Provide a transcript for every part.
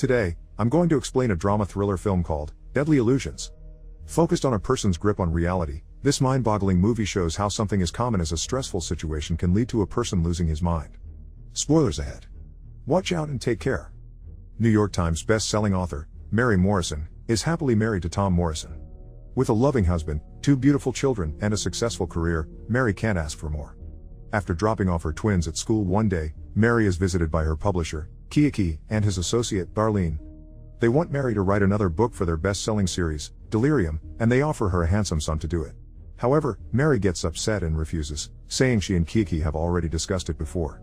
Today, I'm going to explain a drama thriller film called Deadly Illusions. Focused on a person's grip on reality, this mind-boggling movie shows how something as common as a stressful situation can lead to a person losing his mind. Spoilers ahead. Watch out and take care. New York Times best-selling author, Mary Morrison, is happily married to Tom Morrison. With a loving husband, 2 beautiful children, and a successful career, Mary can't ask for more. After dropping off her twins at school one day, Mary is visited by her publisher, Kiyiki, and his associate, Darlene. They want Mary to write another book for their best-selling series, Delirium, and they offer her a handsome sum to do it. However, Mary gets upset and refuses, saying she and Kiyiki have already discussed it before.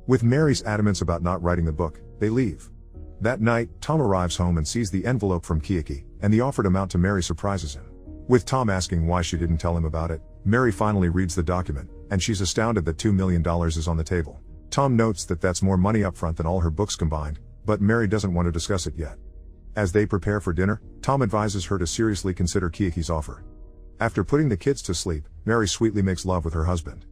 With Mary's adamance about not writing the book, they leave. That night, Tom arrives home and sees the envelope from Kiyiki, and the offered amount to Mary surprises him. With Tom asking why she didn't tell him about it, Mary finally reads the document, and she's astounded that $2 million is on the table. Tom notes that that's more money upfront than all her books combined, but Mary doesn't want to discuss it yet. As they prepare for dinner, Tom advises her to seriously consider Kiyiki's offer. After putting the kids to sleep, Mary sweetly makes love with her husband.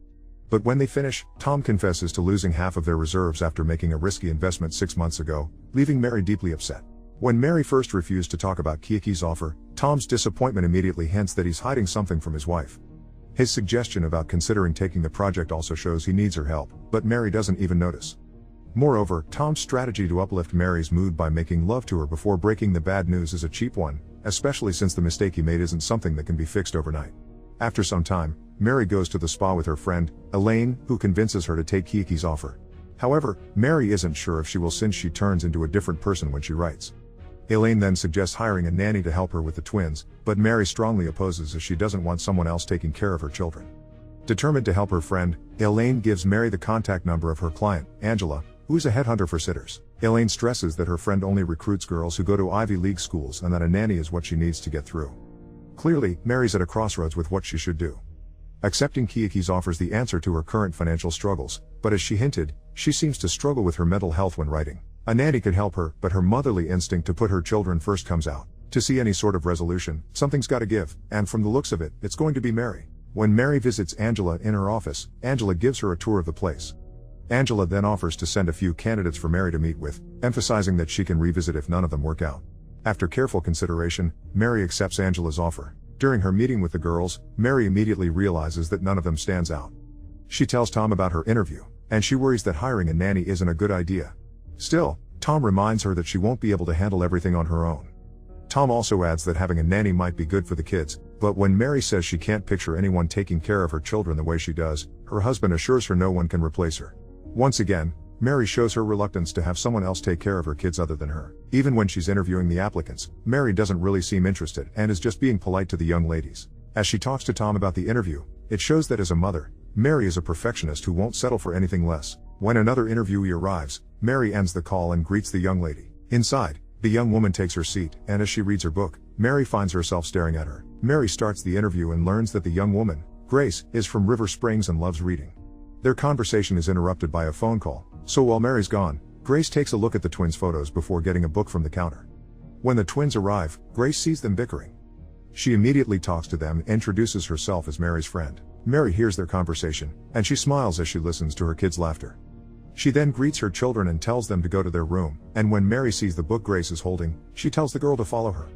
But when they finish, Tom confesses to losing half of their reserves after making a risky investment 6 months ago, leaving Mary deeply upset. When Mary first refused to talk about Kiyiki's offer, Tom's disappointment immediately hints that he's hiding something from his wife. His suggestion about considering taking the project also shows he needs her help, but Mary doesn't even notice. Moreover, Tom's strategy to uplift Mary's mood by making love to her before breaking the bad news is a cheap one, especially since the mistake he made isn't something that can be fixed overnight. After some time, Mary goes to the spa with her friend, Elaine, who convinces her to take Kiyiki's offer. However, Mary isn't sure if she will since she turns into a different person when she writes. Elaine then suggests hiring a nanny to help her with the twins, but Mary strongly opposes as she doesn't want someone else taking care of her children. Determined to help her friend, Elaine gives Mary the contact number of her client, Angela, who is a headhunter for sitters. Elaine stresses that her friend only recruits girls who go to Ivy League schools and that a nanny is what she needs to get through. Clearly, Mary's at a crossroads with what she should do. Accepting Kiyiki's offers the answer to her current financial struggles, but as she hinted, she seems to struggle with her mental health when writing. A nanny could help her, but her motherly instinct to put her children first comes out. To see any sort of resolution, something's gotta give, and from the looks of it, it's going to be Mary. When Mary visits Angela in her office, Angela gives her a tour of the place. Angela then offers to send a few candidates for Mary to meet with, emphasizing that she can revisit if none of them work out. After careful consideration, Mary accepts Angela's offer. During her meeting with the girls, Mary immediately realizes that none of them stands out. She tells Tom about her interview, and she worries that hiring a nanny isn't a good idea. Still, Tom reminds her that she won't be able to handle everything on her own. Tom also adds that having a nanny might be good for the kids, but when Mary says she can't picture anyone taking care of her children the way she does, her husband assures her no one can replace her. Once again, Mary shows her reluctance to have someone else take care of her kids other than her. Even when she's interviewing the applicants, Mary doesn't really seem interested and is just being polite to the young ladies. As she talks to Tom about the interview, it shows that as a mother, Mary is a perfectionist who won't settle for anything less. When another interviewee arrives, Mary ends the call and greets the young lady. Inside, the young woman takes her seat, and as she reads her book, Mary finds herself staring at her. Mary starts the interview and learns that the young woman, Grace, is from River Springs and loves reading. Their conversation is interrupted by a phone call, so while Mary's gone, Grace takes a look at the twins' photos before getting a book from the counter. When the twins arrive, Grace sees them bickering. She immediately talks to them and introduces herself as Mary's friend. Mary hears their conversation, and she smiles as she listens to her kids' laughter. She then greets her children and tells them to go to their room, and when Mary sees the book Grace is holding, she tells the girl to follow her.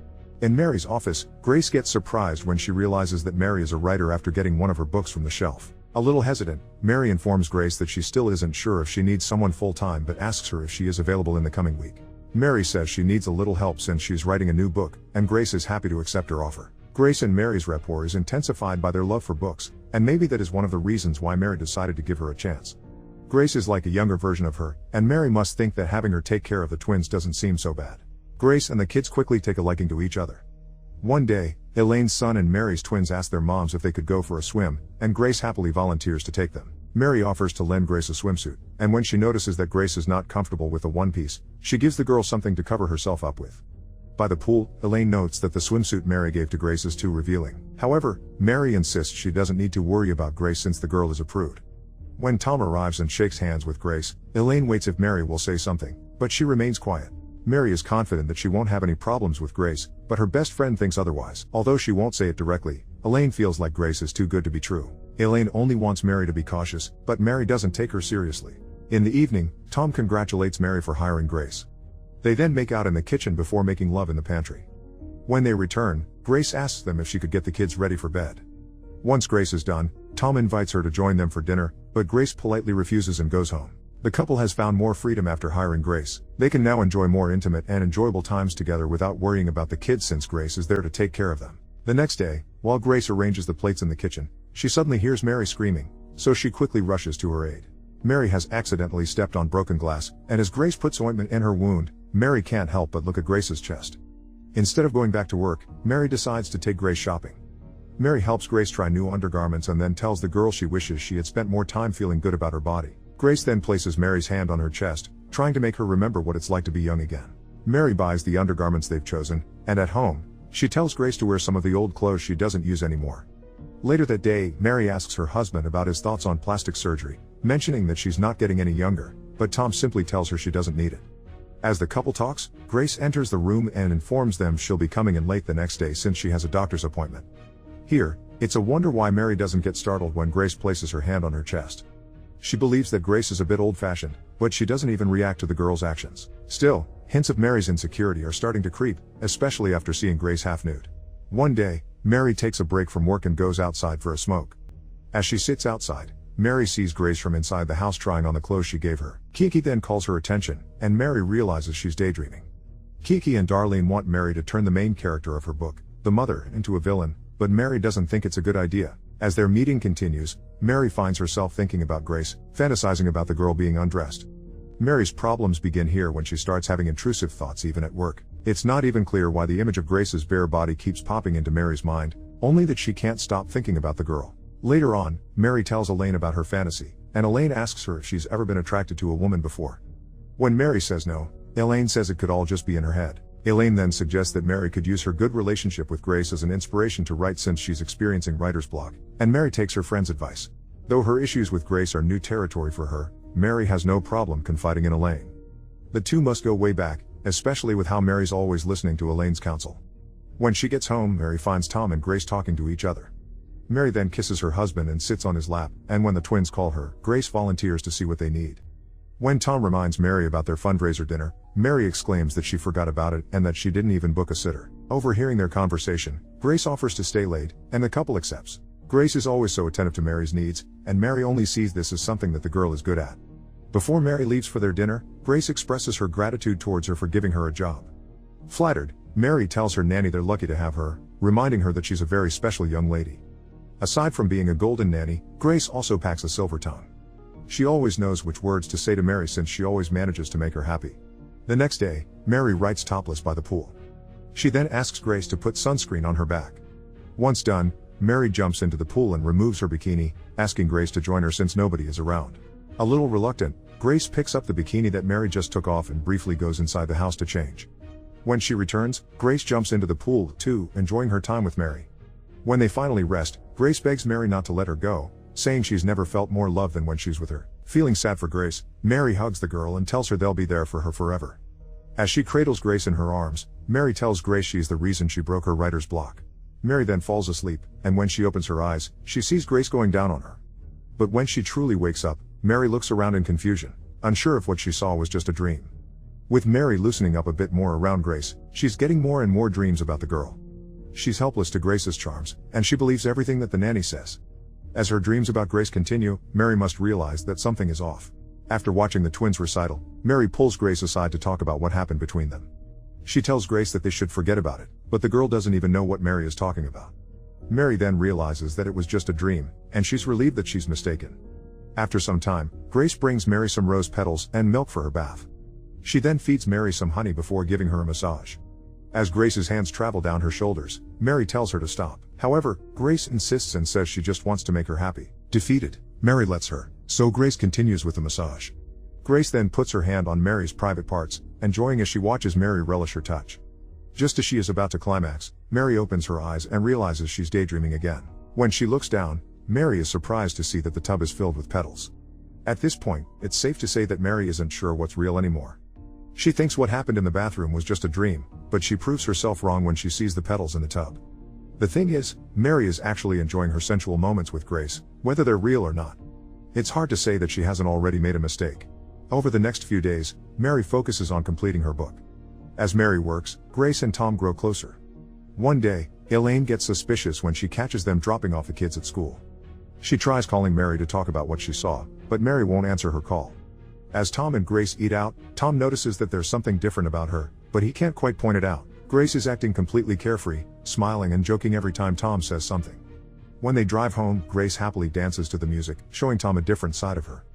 In Mary's office, Grace gets surprised when she realizes that Mary is a writer after getting one of her books from the shelf. A little hesitant, Mary informs Grace that she still isn't sure if she needs someone full-time but asks her if she is available in the coming week. Mary says she needs a little help since she's writing a new book, and Grace is happy to accept her offer. Grace and Mary's rapport is intensified by their love for books, and maybe that is one of the reasons why Mary decided to give her a chance. Grace is like a younger version of her, and Mary must think that having her take care of the twins doesn't seem so bad. Grace and the kids quickly take a liking to each other. One day, Elaine's son and Mary's twins ask their moms if they could go for a swim, and Grace happily volunteers to take them. Mary offers to lend Grace a swimsuit, and when she notices that Grace is not comfortable with the one-piece, she gives the girl something to cover herself up with. By the pool, Elaine notes that the swimsuit Mary gave to Grace is too revealing. However, Mary insists she doesn't need to worry about Grace since the girl is a prude. When Tom arrives and shakes hands with Grace, Elaine waits if Mary will say something, but she remains quiet. Mary is confident that she won't have any problems with Grace, but her best friend thinks otherwise. Although she won't say it directly, Elaine feels like Grace is too good to be true. Elaine only wants Mary to be cautious, but Mary doesn't take her seriously. In the evening, Tom congratulates Mary for hiring Grace. They then make out in the kitchen before making love in the pantry. When they return, Grace asks them if she could get the kids ready for bed. Once Grace is done, Tom invites her to join them for dinner, but Grace politely refuses and goes home. The couple has found more freedom after hiring Grace. They can now enjoy more intimate and enjoyable times together without worrying about the kids since Grace is there to take care of them. The next day, while Grace arranges the plates in the kitchen, she suddenly hears Mary screaming, so she quickly rushes to her aid. Mary has accidentally stepped on broken glass, and as Grace puts ointment in her wound, Mary can't help but look at Grace's chest. Instead of going back to work, Mary decides to take Grace shopping. Mary helps Grace try new undergarments and then tells the girl she wishes she had spent more time feeling good about her body. Grace then places Mary's hand on her chest, trying to make her remember what it's like to be young again. Mary buys the undergarments they've chosen, and at home, she tells Grace to wear some of the old clothes she doesn't use anymore. Later that day, Mary asks her husband about his thoughts on plastic surgery, mentioning that she's not getting any younger, but Tom simply tells her she doesn't need it. As the couple talks, Grace enters the room and informs them she'll be coming in late the next day since she has a doctor's appointment. Here, it's a wonder why Mary doesn't get startled when Grace places her hand on her chest. She believes that Grace is a bit old-fashioned, but she doesn't even react to the girl's actions. Still, hints of Mary's insecurity are starting to creep, especially after seeing Grace half-nude. One day, Mary takes a break from work and goes outside for a smoke. As she sits outside, Mary sees Grace from inside the house trying on the clothes she gave her. Kiki then calls her attention, and Mary realizes she's daydreaming. Kiki and Darlene want Mary to turn the main character of her book, the mother, into a villain, but Mary doesn't think it's a good idea. As their meeting continues, Mary finds herself thinking about Grace, fantasizing about the girl being undressed. Mary's problems begin here when she starts having intrusive thoughts even at work. It's not even clear why the image of Grace's bare body keeps popping into Mary's mind, only that she can't stop thinking about the girl. Later on, Mary tells Elaine about her fantasy, and Elaine asks her if she's ever been attracted to a woman before. When Mary says no, Elaine says it could all just be in her head. Elaine then suggests that Mary could use her good relationship with Grace as an inspiration to write since she's experiencing writer's block, and Mary takes her friend's advice. Though her issues with Grace are new territory for her, Mary has no problem confiding in Elaine. The two must go way back, especially with how Mary's always listening to Elaine's counsel. When she gets home, Mary finds Tom and Grace talking to each other. Mary then kisses her husband and sits on his lap, and when the twins call her, Grace volunteers to see what they need. When Tom reminds Mary about their fundraiser dinner, Mary exclaims that she forgot about it and that she didn't even book a sitter. Overhearing their conversation, Grace offers to stay late, and the couple accepts. Grace is always so attentive to Mary's needs, and Mary only sees this as something that the girl is good at. Before Mary leaves for their dinner, Grace expresses her gratitude towards her for giving her a job. Flattered, Mary tells her nanny they're lucky to have her, reminding her that she's a very special young lady. Aside from being a golden nanny, Grace also packs a silver tongue. She always knows which words to say to Mary since she always manages to make her happy. The next day, Mary writes topless by the pool. She then asks Grace to put sunscreen on her back. Once done, Mary jumps into the pool and removes her bikini, asking Grace to join her since nobody is around. A little reluctant, Grace picks up the bikini that Mary just took off and briefly goes inside the house to change. When she returns, Grace jumps into the pool, too, enjoying her time with Mary. When they finally rest, Grace begs Mary not to let her go, saying she's never felt more love than when she's with her. Feeling sad for Grace, Mary hugs the girl and tells her they'll be there for her forever. As she cradles Grace in her arms, Mary tells Grace she's the reason she broke her writer's block. Mary then falls asleep, and when she opens her eyes, she sees Grace going down on her. But when she truly wakes up, Mary looks around in confusion, unsure if what she saw was just a dream. With Mary loosening up a bit more around Grace, she's getting more and more dreams about the girl. She's helpless to Grace's charms, and she believes everything that the nanny says. As her dreams about Grace continue, Mary must realize that something is off. After watching the twins' recital, Mary pulls Grace aside to talk about what happened between them. She tells Grace that they should forget about it, but the girl doesn't even know what Mary is talking about. Mary then realizes that it was just a dream, and she's relieved that she's mistaken. After some time, Grace brings Mary some rose petals and milk for her bath. She then feeds Mary some honey before giving her a massage. As Grace's hands travel down her shoulders, Mary tells her to stop. However, Grace insists and says she just wants to make her happy. Defeated, Mary lets her, so Grace continues with the massage. Grace then puts her hand on Mary's private parts, enjoying as she watches Mary relish her touch. Just as she is about to climax, Mary opens her eyes and realizes she's daydreaming again. When she looks down, Mary is surprised to see that the tub is filled with petals. At this point, it's safe to say that Mary isn't sure what's real anymore. She thinks what happened in the bathroom was just a dream, but she proves herself wrong when she sees the petals in the tub. The thing is, Mary is actually enjoying her sensual moments with Grace, whether they're real or not. It's hard to say that she hasn't already made a mistake. Over the next few days, Mary focuses on completing her book. As Mary works, Grace and Tom grow closer. One day, Elaine gets suspicious when she catches them dropping off the kids at school. She tries calling Mary to talk about what she saw, but Mary won't answer her call. As Tom and Grace eat out, Tom notices that there's something different about her, but he can't quite point it out. Grace is acting completely carefree, smiling and joking every time Tom says something. When they drive home, Grace happily dances to the music, showing Tom a different side of her.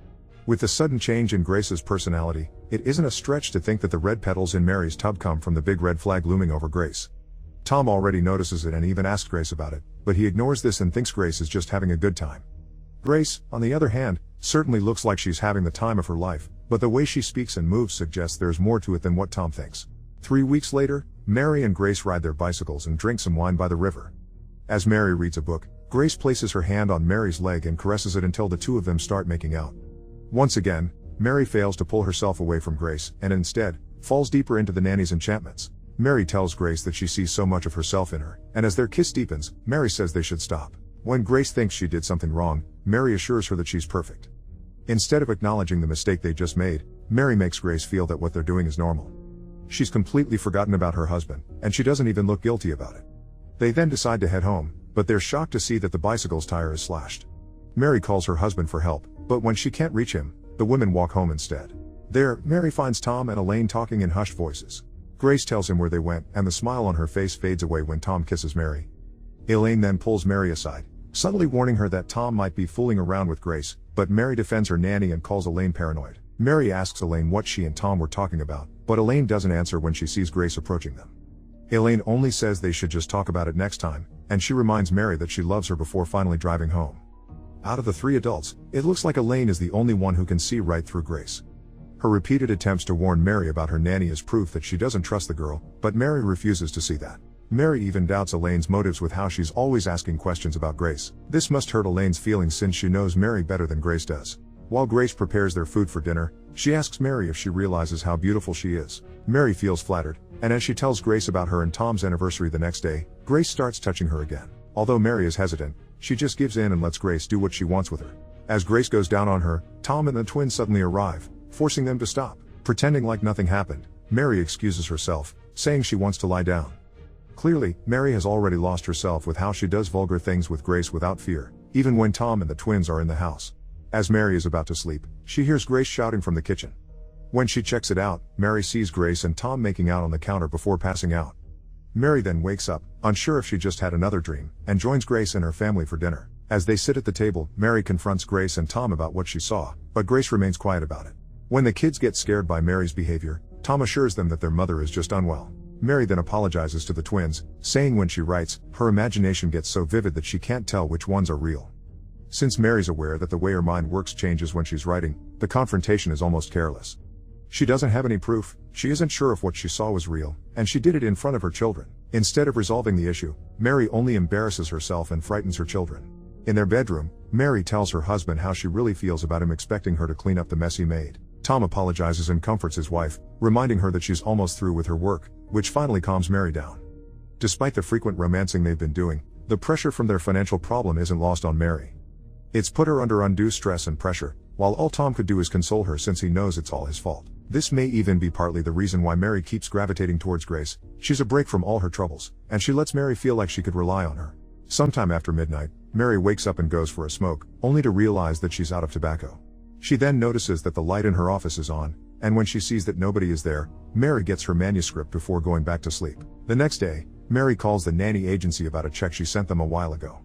With the sudden change in Grace's personality, it isn't a stretch to think that the red petals in Mary's tub come from the big red flag looming over Grace. Tom already notices it and even asks Grace about it, but he ignores this and thinks Grace is just having a good time. Grace, on the other hand, certainly looks like she's having the time of her life, but the way she speaks and moves suggests there's more to it than what Tom thinks. 3 weeks later, Mary and Grace ride their bicycles and drink some wine by the river. As Mary reads a book, Grace places her hand on Mary's leg and caresses it until the two of them start making out. Once again, Mary fails to pull herself away from Grace and instead falls deeper into the nanny's enchantments. Mary tells Grace that she sees so much of herself in her, and as their kiss deepens, Mary says they should stop. When Grace thinks she did something wrong, Mary assures her that she's perfect. Instead of acknowledging the mistake they just made, Mary makes Grace feel that what they're doing is normal. She's completely forgotten about her husband, and she doesn't even look guilty about it. They then decide to head home, but they're shocked to see that the bicycle's tire is slashed. Mary calls her husband for help, but when she can't reach him, the women walk home instead. There, Mary finds Tom and Elaine talking in hushed voices. Grace tells him where they went, and the smile on her face fades away when Tom kisses Mary. Elaine then pulls Mary aside, subtly warning her that Tom might be fooling around with Grace, but Mary defends her nanny and calls Elaine paranoid. Mary asks Elaine what she and Tom were talking about, but Elaine doesn't answer when she sees Grace approaching them. Elaine only says they should just talk about it next time, and she reminds Mary that she loves her before finally driving home. Out of the three adults, it looks like Elaine is the only one who can see right through Grace. Her repeated attempts to warn Mary about her nanny is proof that she doesn't trust the girl, but Mary refuses to see that. Mary even doubts Elaine's motives with how she's always asking questions about Grace. This must hurt Elaine's feelings since she knows Mary better than Grace does. While Grace prepares their food for dinner, she asks Mary if she realizes how beautiful she is. Mary feels flattered, and as she tells Grace about her and Tom's anniversary the next day, Grace starts touching her again. Although Mary is hesitant, she just gives in and lets Grace do what she wants with her. As Grace goes down on her, Tom and the twins suddenly arrive, forcing them to stop. Pretending like nothing happened, Mary excuses herself, saying she wants to lie down. Clearly, Mary has already lost herself with how she does vulgar things with Grace without fear, even when Tom and the twins are in the house. As Mary is about to sleep, she hears Grace shouting from the kitchen. When she checks it out, Mary sees Grace and Tom making out on the counter before passing out. Mary then wakes up, unsure if she just had another dream, and joins Grace and her family for dinner. As they sit at the table, Mary confronts Grace and Tom about what she saw, but Grace remains quiet about it. When the kids get scared by Mary's behavior, Tom assures them that their mother is just unwell. Mary then apologizes to the twins, saying when she writes, her imagination gets so vivid that she can't tell which ones are real. Since Mary's aware that the way her mind works changes when she's writing, the confrontation is almost careless. She doesn't have any proof, she isn't sure if what she saw was real, and she did it in front of her children. Instead of resolving the issue, Mary only embarrasses herself and frightens her children. In their bedroom, Mary tells her husband how she really feels about him expecting her to clean up the mess he made. Tom apologizes and comforts his wife, reminding her that she's almost through with her work, which finally calms Mary down. Despite the frequent romancing they've been doing, the pressure from their financial problem isn't lost on Mary. It's put her under undue stress and pressure, while all Tom could do is console her since he knows it's all his fault. This may even be partly the reason why Mary keeps gravitating towards Grace. She's a break from all her troubles, and she lets Mary feel like she could rely on her. Sometime after midnight, Mary wakes up and goes for a smoke, only to realize that she's out of tobacco. She then notices that the light in her office is on, and when she sees that nobody is there, Mary gets her manuscript before going back to sleep. The next day, Mary calls the nanny agency about a check she sent them a while ago.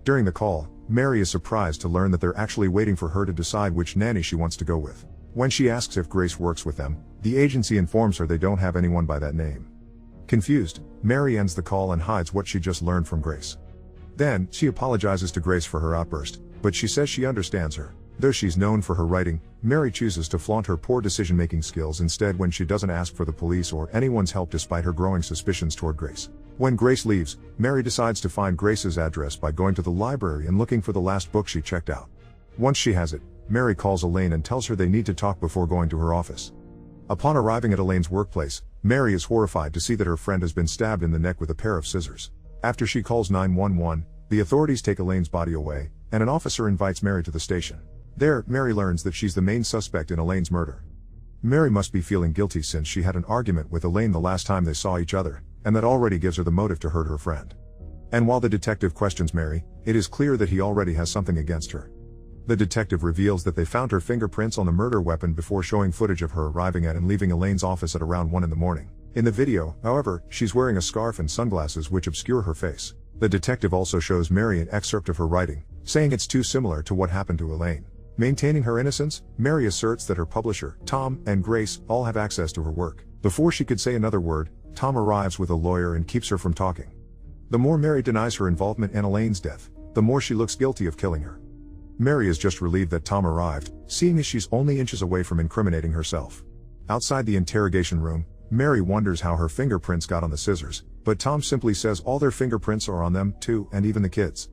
During the call, Mary is surprised to learn that they're actually waiting for her to decide which nanny she wants to go with. When she asks if Grace works with them, the agency informs her they don't have anyone by that name. Confused, Mary ends the call and hides what she just learned from Grace. Then, she apologizes to Grace for her outburst, but she says she understands her. Though she's known for her writing, Mary chooses to flaunt her poor decision-making skills instead when she doesn't ask for the police or anyone's help despite her growing suspicions toward Grace. When Grace leaves, Mary decides to find Grace's address by going to the library and looking for the last book she checked out. Once she has it, Mary calls Elaine and tells her they need to talk before going to her office. Upon arriving at Elaine's workplace, Mary is horrified to see that her friend has been stabbed in the neck with a pair of scissors. After she calls 911, the authorities take Elaine's body away, and an officer invites Mary to the station. There, Mary learns that she's the main suspect in Elaine's murder. Mary must be feeling guilty since she had an argument with Elaine the last time they saw each other, and that already gives her the motive to hurt her friend. And while the detective questions Mary, it is clear that he already has something against her. The detective reveals that they found her fingerprints on the murder weapon before showing footage of her arriving at and leaving Elaine's office at around 1 in the morning. In the video, however, she's wearing a scarf and sunglasses which obscure her face. The detective also shows Mary an excerpt of her writing, saying it's too similar to what happened to Elaine. Maintaining her innocence, Mary asserts that her publisher, Tom, and Grace all have access to her work. Before she could say another word, Tom arrives with a lawyer and keeps her from talking. The more Mary denies her involvement in Elaine's death, the more she looks guilty of killing her. Mary is just relieved that Tom arrived, seeing as she's only inches away from incriminating herself. Outside the interrogation room, Mary wonders how her fingerprints got on the scissors, but Tom simply says all their fingerprints are on them too, and even the kids.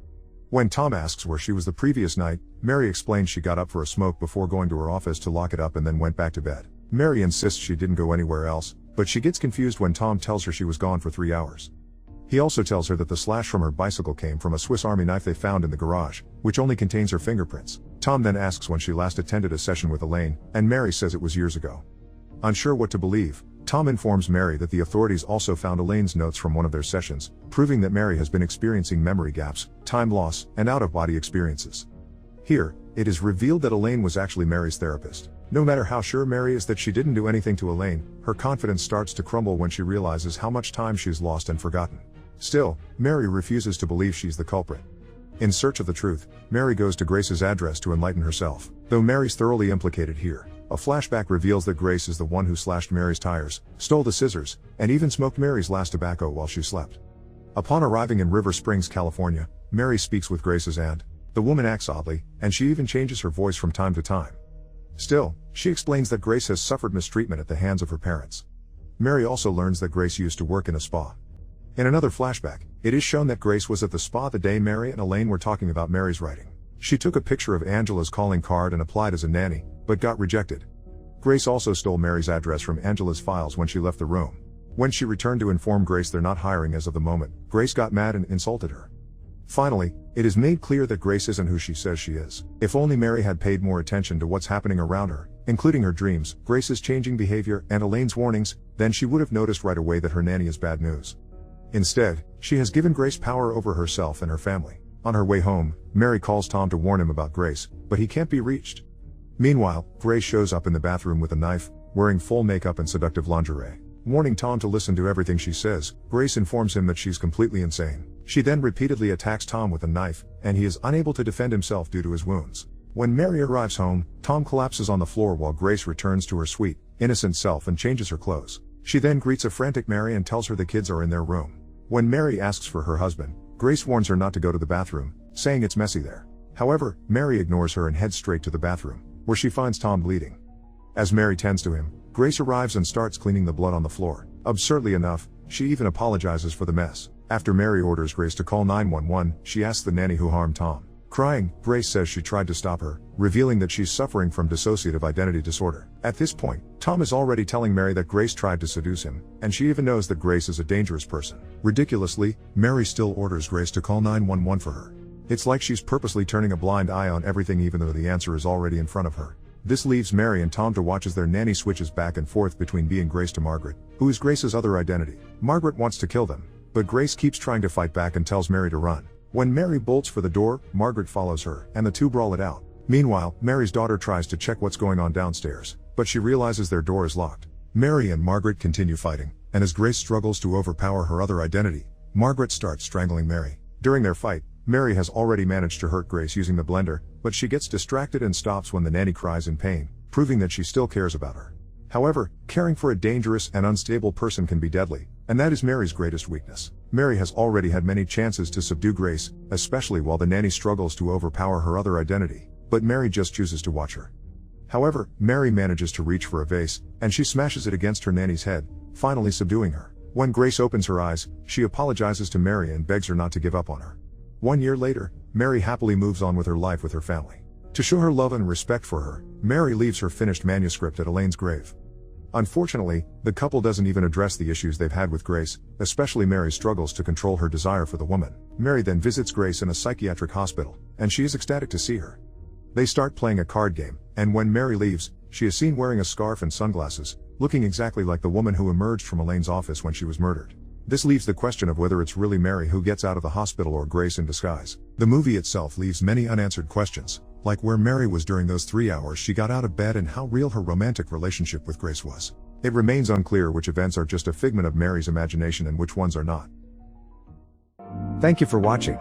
When Tom asks where she was the previous night, Mary explains she got up for a smoke before going to her office to lock it up and then went back to bed. Mary insists she didn't go anywhere else, but she gets confused when Tom tells her she was gone for 3 hours. He also tells her that the slash from her bicycle came from a Swiss Army knife they found in the garage, which only contains her fingerprints. Tom then asks when she last attended a session with Elaine, and Mary says it was years ago. Unsure what to believe, Tom informs Mary that the authorities also found Elaine's notes from one of their sessions, proving that Mary has been experiencing memory gaps, time loss, and out-of-body experiences. Here, it is revealed that Elaine was actually Mary's therapist. No matter how sure Mary is that she didn't do anything to Elaine, her confidence starts to crumble when she realizes how much time she's lost and forgotten. Still, Mary refuses to believe she's the culprit. In search of the truth, Mary goes to Grace's address to enlighten herself. Though Mary's thoroughly implicated here, a flashback reveals that Grace is the one who slashed Mary's tires, stole the scissors, and even smoked Mary's last tobacco while she slept. Upon arriving in River Springs, California, Mary speaks with Grace's aunt. The woman acts oddly, and she even changes her voice from time to time. Still, she explains that Grace has suffered mistreatment at the hands of her parents. Mary also learns that Grace used to work in a spa. In another flashback, it is shown that Grace was at the spa the day Mary and Elaine were talking about Mary's writing. She took a picture of Angela's calling card and applied as a nanny, but got rejected. Grace also stole Mary's address from Angela's files when she left the room. When she returned to inform Grace they're not hiring as of the moment, Grace got mad and insulted her. Finally, it is made clear that Grace isn't who she says she is. If only Mary had paid more attention to what's happening around her, including her dreams, Grace's changing behavior, and Elaine's warnings, then she would have noticed right away that her nanny is bad news. Instead, she has given Grace power over herself and her family. On her way home, Mary calls Tom to warn him about Grace, but he can't be reached. Meanwhile, Grace shows up in the bathroom with a knife, wearing full makeup and seductive lingerie. Warning Tom to listen to everything she says, Grace informs him that she's completely insane. She then repeatedly attacks Tom with a knife, and he is unable to defend himself due to his wounds. When Mary arrives home, Tom collapses on the floor while Grace returns to her sweet, innocent self and changes her clothes. She then greets a frantic Mary and tells her the kids are in their room. When Mary asks for her husband, Grace warns her not to go to the bathroom, saying it's messy there. However, Mary ignores her and heads straight to the bathroom, where she finds Tom bleeding. As Mary tends to him, Grace arrives and starts cleaning the blood on the floor. Absurdly enough, she even apologizes for the mess. After Mary orders Grace to call 911, she asks the nanny who harmed Tom. Crying, Grace says she tried to stop her, revealing that she's suffering from dissociative identity disorder. At this point, Tom is already telling Mary that Grace tried to seduce him, and she even knows that Grace is a dangerous person. Ridiculously, Mary still orders Grace to call 911 for her. It's like she's purposely turning a blind eye on everything even though the answer is already in front of her. This leaves Mary and Tom to watch as their nanny switches back and forth between being Grace to Margaret, who is Grace's other identity. Margaret wants to kill them, but Grace keeps trying to fight back and tells Mary to run. When Mary bolts for the door, Margaret follows her, and the two brawl it out. Meanwhile, Mary's daughter tries to check what's going on downstairs, but she realizes their door is locked. Mary and Margaret continue fighting, and as Grace struggles to overpower her other identity, Margaret starts strangling Mary. During their fight, Mary has already managed to hurt Grace using the blender, but she gets distracted and stops when the nanny cries in pain, proving that she still cares about her. However, caring for a dangerous and unstable person can be deadly, and that is Mary's greatest weakness. Mary has already had many chances to subdue Grace, especially while the nanny struggles to overpower her other identity, but Mary just chooses to watch her. However, Mary manages to reach for a vase, and she smashes it against her nanny's head, finally subduing her. When Grace opens her eyes, she apologizes to Mary and begs her not to give up on her. 1 year later, Mary happily moves on with her life with her family. To show her love and respect for her, Mary leaves her finished manuscript at Elaine's grave. Unfortunately, the couple doesn't even address the issues they've had with Grace, especially Mary's struggles to control her desire for the woman. Mary then visits Grace in a psychiatric hospital, and she is ecstatic to see her. They start playing a card game, and when Mary leaves, She is seen wearing a scarf and sunglasses, looking exactly like the woman who emerged from Elaine's office when she was murdered. This leaves the question of whether it's really Mary who gets out of the hospital or Grace in disguise. The movie itself leaves many unanswered questions, like where Mary was during those 3 hours she got out of bed and how real her romantic relationship with Grace was. It remains unclear which events are just a figment of Mary's imagination and which ones are not. Thank you for watching.